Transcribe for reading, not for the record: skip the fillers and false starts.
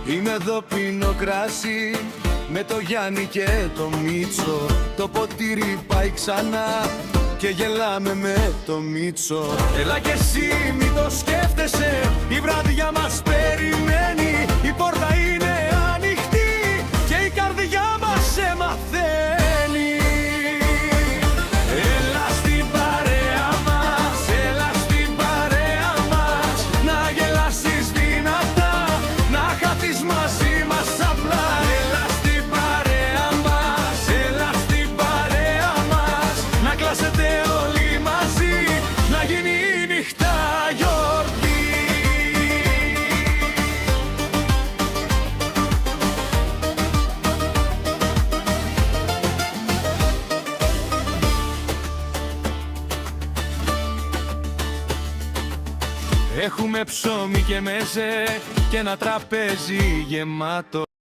Είμαι εδώ πίνω κράσι με το Γιάννη και το Μίτσο. Το ποτήρι πάει ξανά και γελάμε με το Μίτσο. Έλα κι εσύ μη το σκέφτεσαι, η βραδιά μας περιμένει. Η πόρτα είναι ανοιχτή και η καρδιά μας σε μαθαίνει. Έλα στην παρέα μας, έλα στην παρέα μας, να γελάσεις δυνατά, να χαθείς μαζί μας απλά. Έλα στην παρέα μας, έλα στην παρέα μας, να κλάσετε όλοι μαζί, να γίνει η νύχτα γιορτή. Έχουμε ψωμί και μέζε και ένα τραπέζι γεμάτο.